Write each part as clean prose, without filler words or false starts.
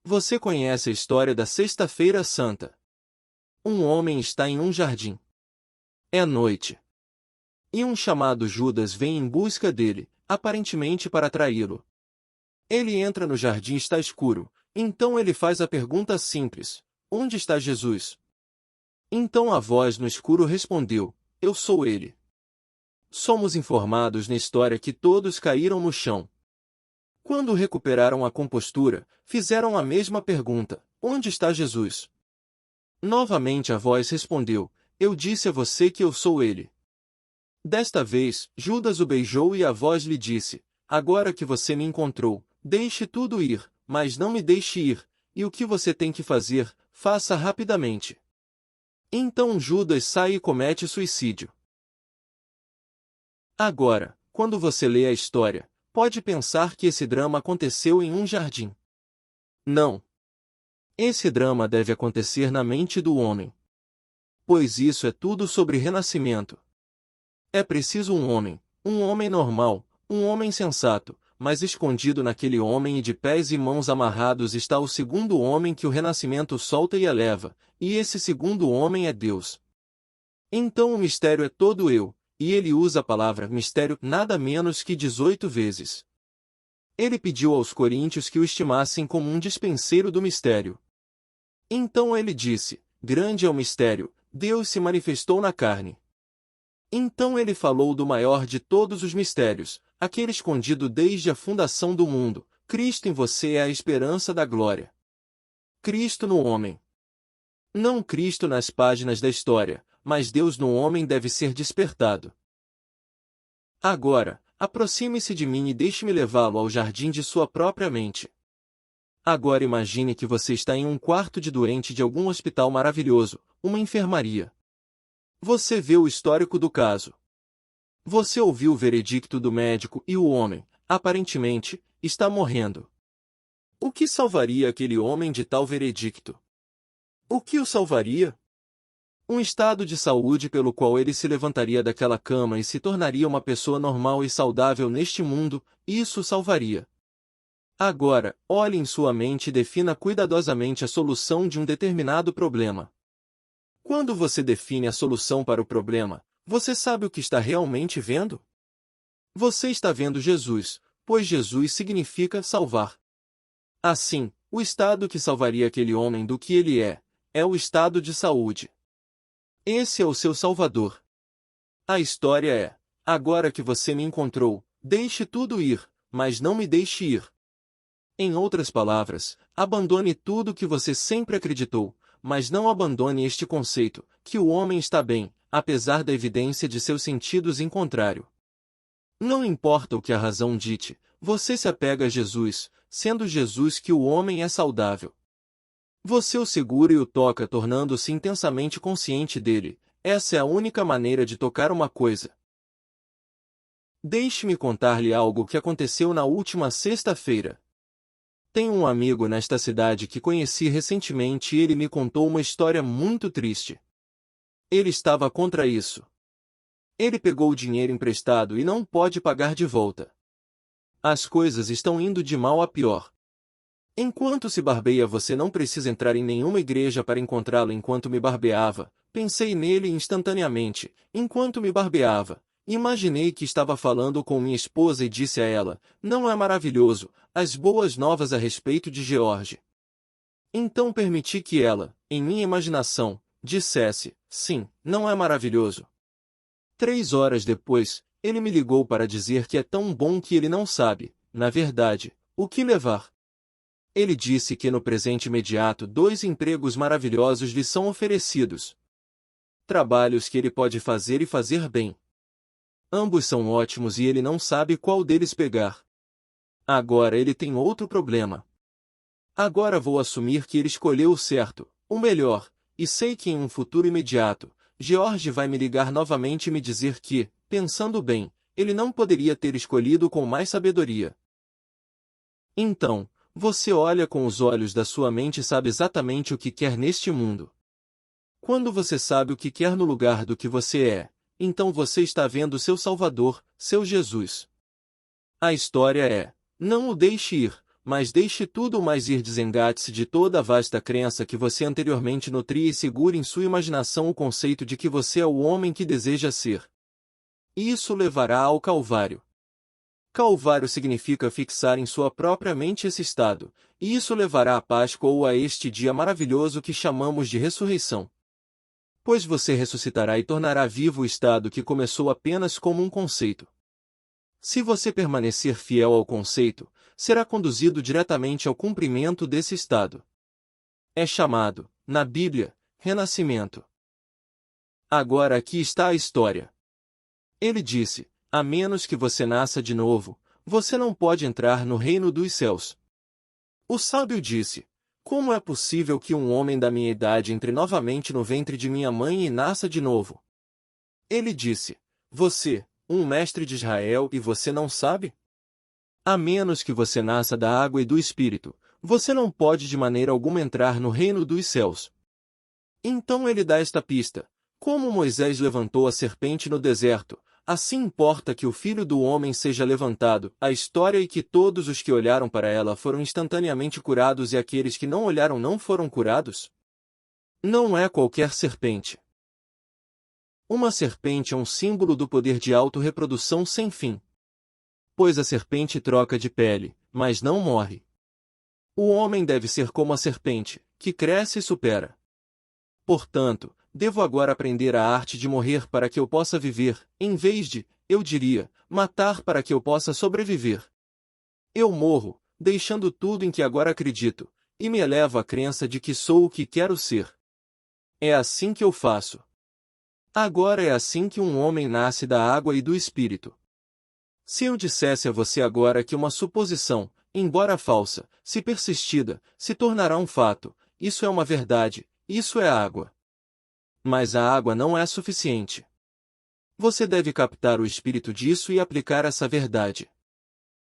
Você conhece a história da Sexta-feira Santa? Um homem está em um jardim. É noite. E um chamado Judas vem em busca dele, aparentemente para traí-lo. Ele entra no jardim, está escuro, então ele faz a pergunta simples: onde está Jesus? Então a voz no escuro respondeu: eu sou ele. Somos informados na história que todos caíram no chão. Quando recuperaram a compostura, fizeram a mesma pergunta: onde está Jesus? Novamente a voz respondeu: eu disse a você que eu sou ele. Desta vez, Judas o beijou e a voz lhe disse: agora que você me encontrou, deixe tudo ir, mas não me deixe ir, e o que você tem que fazer, faça rapidamente. Então Judas sai e comete suicídio. Agora, quando você lê a história, pode pensar que esse drama aconteceu em um jardim. Não. Esse drama deve acontecer na mente do homem. Pois isso é tudo sobre renascimento. É preciso um homem normal, um homem sensato, mas escondido naquele homem e de pés e mãos amarrados está o segundo homem que o renascimento solta e eleva, e esse segundo homem é Deus. Então o mistério é todo eu, e ele usa a palavra mistério nada menos que 18 vezes. Ele pediu aos coríntios que o estimassem como um dispenseiro do mistério. Então ele disse: grande é o mistério, Deus se manifestou na carne. Então ele falou do maior de todos os mistérios, aquele escondido desde a fundação do mundo: Cristo em você é a esperança da glória. Cristo no homem. Não Cristo nas páginas da história, mas Deus no homem deve ser despertado. Agora, aproxime-se de mim e deixe-me levá-lo ao jardim de sua própria mente. Agora imagine que você está em um quarto de doente de algum hospital maravilhoso, uma enfermaria. Você vê o histórico do caso. Você ouviu o veredicto do médico e o homem, aparentemente, está morrendo. O que salvaria aquele homem de tal veredicto? O que o salvaria? Um estado de saúde pelo qual ele se levantaria daquela cama e se tornaria uma pessoa normal e saudável neste mundo, isso o salvaria. Agora, olhe em sua mente e defina cuidadosamente a solução de um determinado problema. Quando você define a solução para o problema, você sabe o que está realmente vendo? Você está vendo Jesus, pois Jesus significa salvar. Assim, o estado que salvaria aquele homem do que ele é o estado de saúde. Esse é o seu Salvador. A história é: agora que você me encontrou, deixe tudo ir, mas não me deixe ir. Em outras palavras, abandone tudo que você sempre acreditou, mas não abandone este conceito, que o homem está bem, apesar da evidência de seus sentidos em contrário. Não importa o que a razão dite, você se apega a Jesus, sendo Jesus que o homem é saudável. Você o segura e o toca tornando-se intensamente consciente dele. Essa é a única maneira de tocar uma coisa. Deixe-me contar-lhe algo que aconteceu na última sexta-feira. Tenho um amigo nesta cidade que conheci recentemente e ele me contou uma história muito triste. Ele estava contra isso. Ele pegou o dinheiro emprestado e não pode pagar de volta. As coisas estão indo de mal a pior. Enquanto se barbeia, você não precisa entrar em nenhuma igreja para encontrá-lo. Enquanto me barbeava, pensei nele instantaneamente. Enquanto me barbeava, imaginei que estava falando com minha esposa e disse a ela: não é maravilhoso, as boas novas a respeito de George? Então permiti que ela, em minha imaginação, dissesse: sim, não é maravilhoso? 3 horas depois, ele me ligou para dizer que é tão bom que ele não sabe, na verdade, o que levar. Ele disse que no presente imediato 2 empregos maravilhosos lhe são oferecidos. Trabalhos que ele pode fazer e fazer bem. Ambos são ótimos e ele não sabe qual deles pegar. Agora ele tem outro problema. Agora vou assumir que ele escolheu o certo, o melhor, e sei que em um futuro imediato, George vai me ligar novamente e me dizer que, pensando bem, ele não poderia ter escolhido com mais sabedoria. Então, você olha com os olhos da sua mente e sabe exatamente o que quer neste mundo. Quando você sabe o que quer no lugar do que você então você está vendo seu Salvador, seu Jesus. A história é: não o deixe ir, mas deixe tudo mais ir, desengate-se de toda a vasta crença que você anteriormente nutria e segure em sua imaginação o conceito de que você é o homem que deseja ser. Isso levará ao Calvário. Calvário significa fixar em sua própria mente esse estado, e isso levará à Páscoa ou a este dia maravilhoso que chamamos de ressurreição. Pois você ressuscitará e tornará vivo o estado que começou apenas como um conceito. Se você permanecer fiel ao conceito, será conduzido diretamente ao cumprimento desse estado. É chamado, na Bíblia, renascimento. Agora aqui está a história. Ele disse: a menos que você nasça de novo, você não pode entrar no reino dos céus. O sábio disse: como é possível que um homem da minha idade entre novamente no ventre de minha mãe e nasça de novo? Ele disse: você, um mestre de Israel, e você não sabe? A menos que você nasça da água e do Espírito, você não pode de maneira alguma entrar no reino dos céus. Então ele dá esta pista: como Moisés levantou a serpente no deserto, assim importa que o Filho do Homem seja levantado, a história e que todos os que olharam para ela foram instantaneamente curados e aqueles que não olharam não foram curados? Não é qualquer serpente. Uma serpente é um símbolo do poder de autorreprodução sem fim. Pois a serpente troca de pele, mas não morre. O homem deve ser como a serpente, que cresce e supera. Portanto, devo agora aprender a arte de morrer para que eu possa viver, em vez de, eu diria, matar para que eu possa sobreviver. Eu morro, deixando tudo em que agora acredito, e me elevo à crença de que sou o que quero ser. É assim que eu faço. Agora é assim que um homem nasce da água e do Espírito. Se eu dissesse a você agora que uma suposição, embora falsa, se persistida, se tornará um fato, isso é uma verdade, isso é água. Mas a água não é suficiente. Você deve captar o espírito disso e aplicar essa verdade.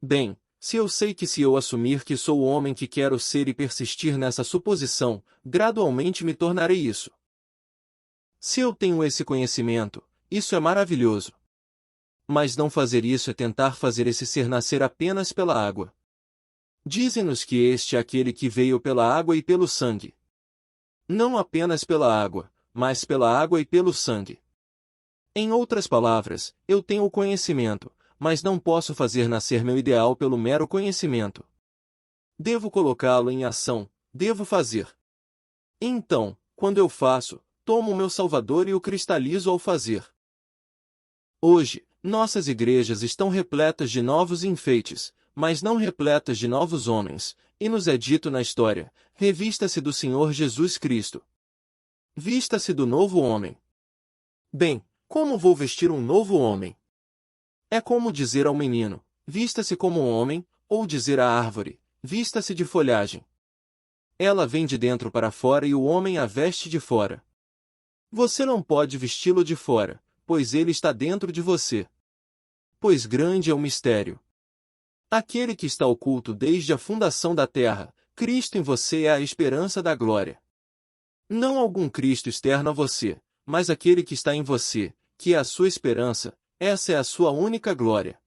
Bem, se eu sei que se eu assumir que sou o homem que quero ser e persistir nessa suposição, gradualmente me tornarei isso. Se eu tenho esse conhecimento, isso é maravilhoso. Mas não fazer isso é tentar fazer esse ser nascer apenas pela água. Dizem-nos que este é aquele que veio pela água e pelo sangue. Não apenas pela água, mas pela água e pelo sangue. Em outras palavras, eu tenho o conhecimento, mas não posso fazer nascer meu ideal pelo mero conhecimento. Devo colocá-lo em ação, devo fazer. Então, quando eu faço, tomo o meu Salvador e o cristalizo ao fazer. Hoje, nossas igrejas estão repletas de novos enfeites, mas não repletas de novos homens, e nos é dito na história: revista-se do Senhor Jesus Cristo. Vista-se do novo homem. Bem, como vou vestir um novo homem? É como dizer ao menino: vista-se como um homem, ou dizer à árvore: vista-se de folhagem. Ela vem de dentro para fora e o homem a veste de fora. Você não pode vesti-lo de fora, pois ele está dentro de você. Pois grande é o mistério. Aquele que está oculto desde a fundação da terra, Cristo em você é a esperança da glória. Não algum Cristo externo a você, mas aquele que está em você, que é a sua esperança, essa é a sua única glória.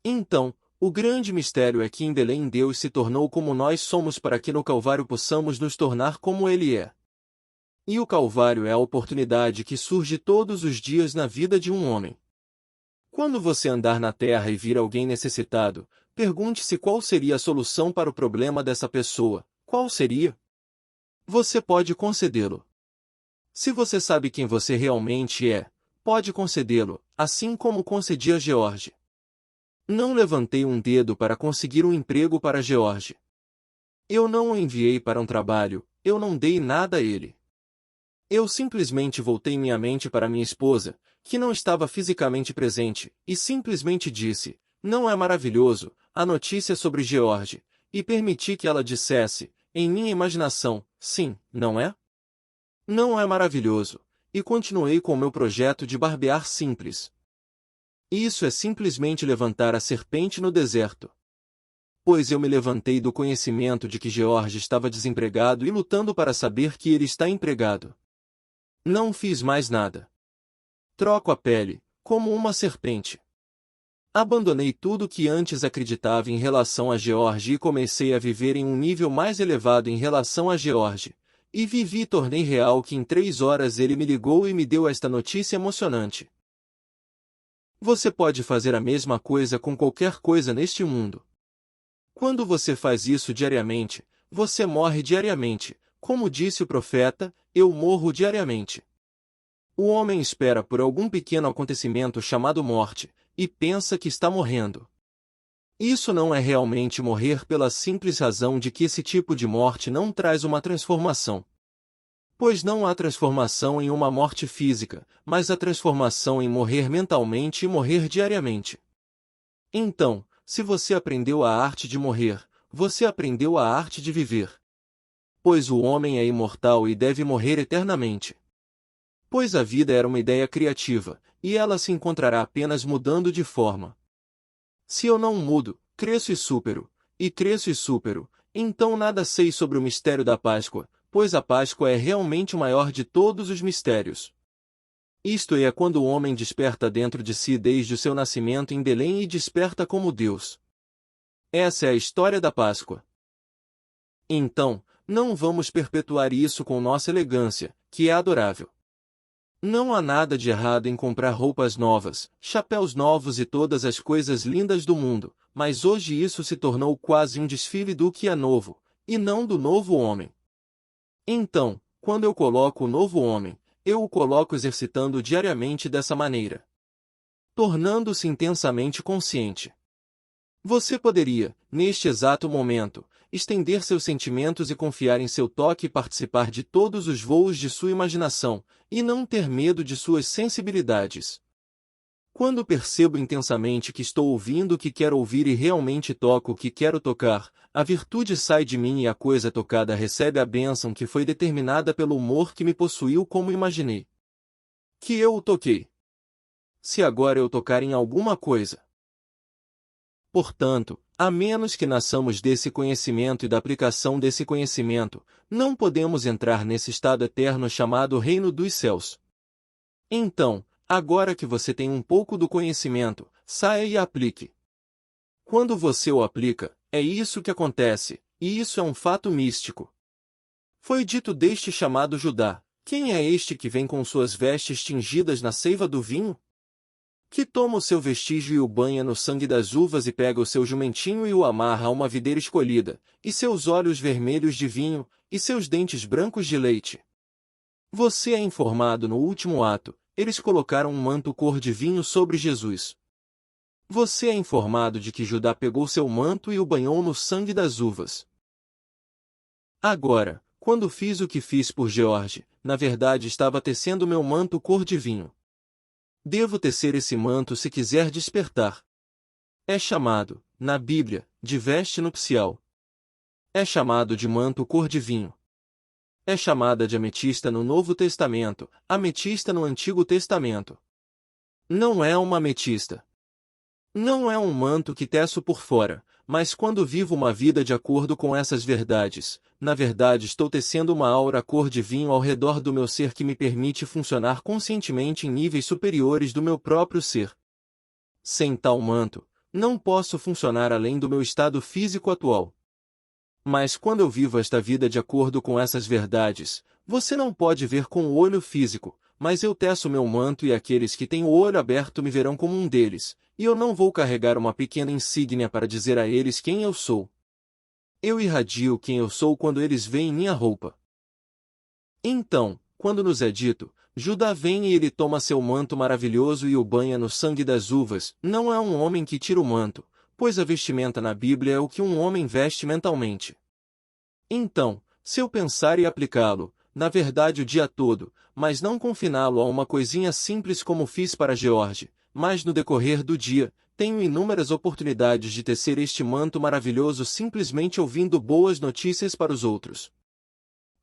Então, o grande mistério é que em Belém Deus se tornou como nós somos para que no Calvário possamos nos tornar como Ele é. E o Calvário é a oportunidade que surge todos os dias na vida de um homem. Quando você andar na terra e vir alguém necessitado, pergunte-se qual seria a solução para o problema dessa pessoa. Qual seria? Você pode concedê-lo. Se você sabe quem você realmente é, pode concedê-lo, assim como concedi a George. Não levantei um dedo para conseguir um emprego para George. Eu não o enviei para um trabalho, eu não dei nada a ele. Eu simplesmente voltei minha mente para minha esposa, que não estava fisicamente presente, e simplesmente disse: não é maravilhoso, a notícia sobre George, e permiti que ela dissesse, em minha imaginação, sim, não é? Não é maravilhoso, e continuei com o meu projeto de barbear simples. Isso é simplesmente levantar a serpente no deserto. Pois eu me levantei do conhecimento de que George estava desempregado e lutando para saber que ele está empregado. Não fiz mais nada. Troco a pele, como uma serpente. Abandonei tudo que antes acreditava em relação a George e comecei a viver em um nível mais elevado em relação a George. E vivi e tornei real que em 3 horas ele me ligou e me deu esta notícia emocionante. Você pode fazer a mesma coisa com qualquer coisa neste mundo. Quando você faz isso diariamente, você morre diariamente. Como disse o profeta, eu morro diariamente. O homem espera por algum pequeno acontecimento chamado morte, e pensa que está morrendo. Isso não é realmente morrer pela simples razão de que esse tipo de morte não traz uma transformação. Pois não há transformação em uma morte física, mas a transformação em morrer mentalmente e morrer diariamente. Então, se você aprendeu a arte de morrer, você aprendeu a arte de viver. Pois o homem é imortal e deve morrer eternamente. Pois a vida era uma ideia criativa, e ela se encontrará apenas mudando de forma. Se eu não mudo, cresço e supero, então nada sei sobre o mistério da Páscoa, pois a Páscoa é realmente o maior de todos os mistérios. Isto é quando o homem desperta dentro de si desde o seu nascimento em Belém e desperta como Deus. Essa é a história da Páscoa. Então, não vamos perpetuar isso com nossa elegância, que é adorável. Não há nada de errado em comprar roupas novas, chapéus novos e todas as coisas lindas do mundo, mas hoje isso se tornou quase um desfile do que é novo, e não do novo homem. Então, quando eu coloco o novo homem, eu o coloco exercitando diariamente dessa maneira, tornando-se intensamente consciente. Você poderia, neste exato momento, estender seus sentimentos e confiar em seu toque e participar de todos os voos de sua imaginação, e não ter medo de suas sensibilidades. Quando percebo intensamente que estou ouvindo o que quero ouvir e realmente toco o que quero tocar, a virtude sai de mim e a coisa tocada recebe a bênção que foi determinada pelo humor que me possuiu como imaginei que eu o toquei. Se agora eu tocar em alguma coisa, portanto, a menos que nasçamos desse conhecimento e da aplicação desse conhecimento, não podemos entrar nesse estado eterno chamado Reino dos Céus. Então, agora que você tem um pouco do conhecimento, saia e aplique. Quando você o aplica, é isso que acontece, e isso é um fato místico. Foi dito deste chamado Judá: quem é este que vem com suas vestes tingidas na seiva do vinho? Que toma o seu vestígio e o banha no sangue das uvas e pega o seu jumentinho e o amarra a uma videira escolhida, e seus olhos vermelhos de vinho, e seus dentes brancos de leite. Você é informado no último ato, eles colocaram um manto cor de vinho sobre Jesus. Você é informado de que Judá pegou seu manto e o banhou no sangue das uvas. Agora, quando fiz o que fiz por George, na verdade estava tecendo meu manto cor de vinho. Devo tecer esse manto se quiser despertar. É chamado, na Bíblia, de veste nupcial. É chamado de manto cor de vinho. É chamada de ametista no Novo Testamento, ametista no Antigo Testamento. Não é uma ametista. Não é um manto que teço por fora, mas quando vivo uma vida de acordo com essas verdades, na verdade estou tecendo uma aura cor de vinho ao redor do meu ser que me permite funcionar conscientemente em níveis superiores do meu próprio ser. Sem tal manto, não posso funcionar além do meu estado físico atual. Mas quando eu vivo esta vida de acordo com essas verdades, você não pode ver com o olho físico, mas eu teço meu manto e aqueles que têm o olho aberto me verão como um deles, e eu não vou carregar uma pequena insígnia para dizer a eles quem eu sou. Eu irradio quem eu sou quando eles veem minha roupa. Então, quando nos é dito, Judá vem e ele toma seu manto maravilhoso e o banha no sangue das uvas, não é um homem que tira o manto, pois a vestimenta na Bíblia é o que um homem veste mentalmente. Então, se eu pensar e aplicá-lo, na verdade o dia todo, mas não confiná-lo a uma coisinha simples como fiz para George, mas no decorrer do dia, tenho inúmeras oportunidades de tecer este manto maravilhoso simplesmente ouvindo boas notícias para os outros.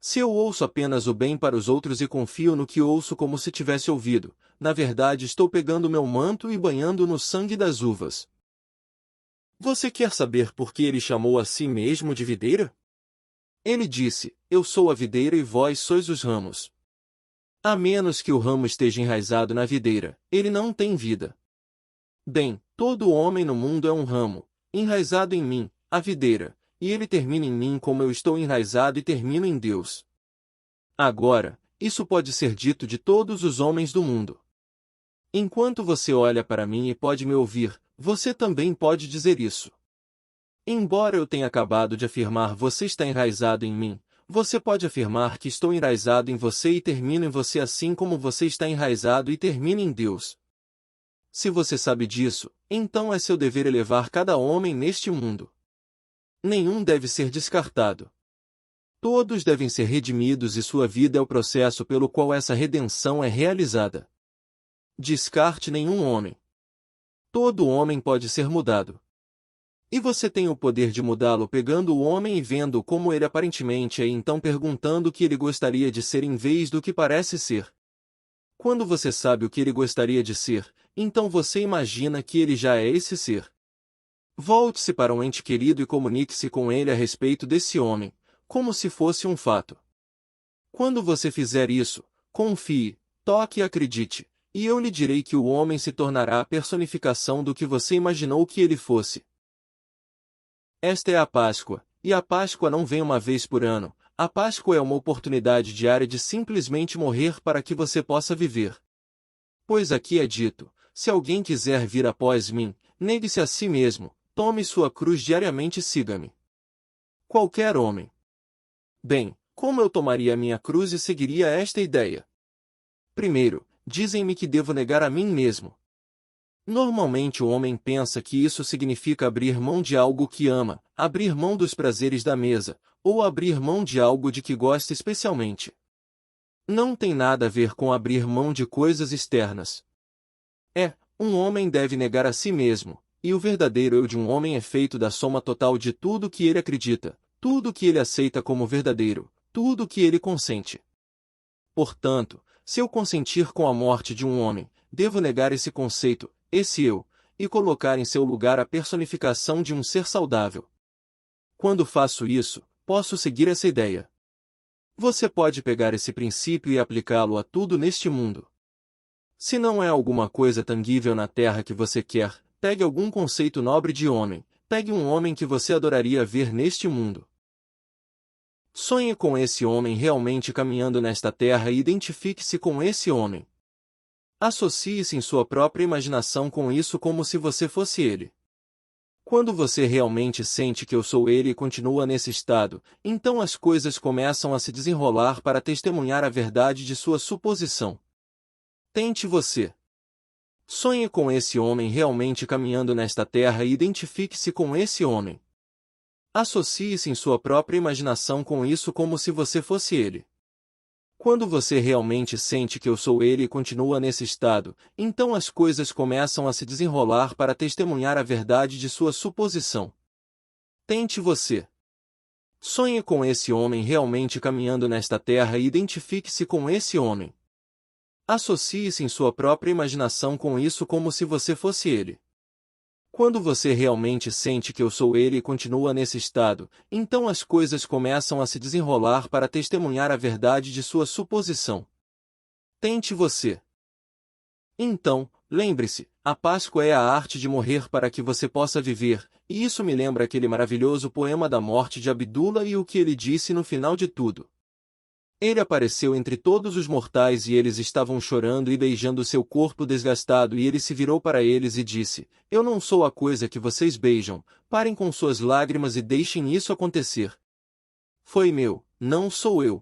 Se eu ouço apenas o bem para os outros e confio no que ouço como se tivesse ouvido, na verdade estou pegando meu manto e banhando no sangue das uvas. Você quer saber por que ele chamou a si mesmo de videira? Ele disse: eu sou a videira e vós sois os ramos. A menos que o ramo esteja enraizado na videira, ele não tem vida. Bem, Todo homem no mundo é um ramo, enraizado em mim, a videira, e ele termina em mim como eu estou enraizado e termino em Deus. Agora, isso pode ser dito de todos os homens do mundo. Enquanto você olha para mim e pode me ouvir, você também pode dizer isso. Embora eu tenha acabado de afirmar você está enraizado em mim, você pode afirmar que estou enraizado em você e termino em você assim como você está enraizado e termina em Deus. Se você sabe disso, então é seu dever elevar cada homem neste mundo. Nenhum deve ser descartado. Todos devem ser redimidos e sua vida é o processo pelo qual essa redenção é realizada. Descarte nenhum homem. Todo homem pode ser mudado. E você tem o poder de mudá-lo pegando o homem e vendo como ele aparentemente é e então perguntando o que ele gostaria de ser em vez do que parece ser. Quando você sabe o que ele gostaria de ser, então você imagina que ele já é esse ser. Volte-se para um ente querido e comunique-se com ele a respeito desse homem, como se fosse um fato. Quando você fizer isso, confie, toque e acredite, e eu lhe direi que o homem se tornará a personificação do que você imaginou que ele fosse. Esta é a Páscoa, e a Páscoa não vem uma vez por ano. A Páscoa é uma oportunidade diária de simplesmente morrer para que você possa viver. Pois aqui é dito, se alguém quiser vir após mim, negue-se a si mesmo, tome sua cruz diariamente e siga-me. Qualquer homem. Bem, como eu tomaria a minha cruz e seguiria esta ideia? Primeiro, dizem-me que devo negar a mim mesmo. Normalmente o homem pensa que isso significa abrir mão de algo que ama, abrir mão dos prazeres da mesa, ou abrir mão de algo de que gosta especialmente. Não tem nada a ver com abrir mão de coisas externas. Um homem deve negar a si mesmo, e o verdadeiro eu de um homem é feito da soma total de tudo que ele acredita, tudo que ele aceita como verdadeiro, tudo que ele consente. Portanto, se eu consentir com a morte de um homem, devo negar esse conceito, esse eu, e colocar em seu lugar a personificação de um ser saudável. Quando faço isso, posso seguir essa ideia. Você pode pegar esse princípio e aplicá-lo a tudo neste mundo. Se não é alguma coisa tangível na terra que você quer, pegue algum conceito nobre de homem, pegue um homem que você adoraria ver neste mundo. Sonhe com esse homem realmente caminhando nesta terra e identifique-se com esse homem. Associe-se em sua própria imaginação com isso como se você fosse ele. Quando você realmente sente que eu sou ele e continua nesse estado, então as coisas começam a se desenrolar para testemunhar a verdade de sua suposição. Tente você. Sonhe com esse homem realmente caminhando nesta terra e identifique-se com esse homem. Associe-se em sua própria imaginação com isso como se você fosse ele. Quando você realmente sente que eu sou ele e continua nesse estado, então as coisas começam a se desenrolar para testemunhar a verdade de sua suposição. Tente você. Sonhe com esse homem realmente caminhando nesta terra e identifique-se com esse homem. Associe-se em sua própria imaginação com isso como se você fosse ele. Quando você realmente sente que eu sou ele e continua nesse estado, então as coisas começam a se desenrolar para testemunhar a verdade de sua suposição. Tente você. Então, lembre-se, a Páscoa é a arte de morrer para que você possa viver, e isso me lembra aquele maravilhoso poema da morte de Abdullah e o que ele disse no final de tudo. Ele apareceu entre todos os mortais e eles estavam chorando e beijando seu corpo desgastado e ele se virou para eles e disse, eu não sou a coisa que vocês beijam, parem com suas lágrimas e deixem isso acontecer. Foi meu, não sou eu.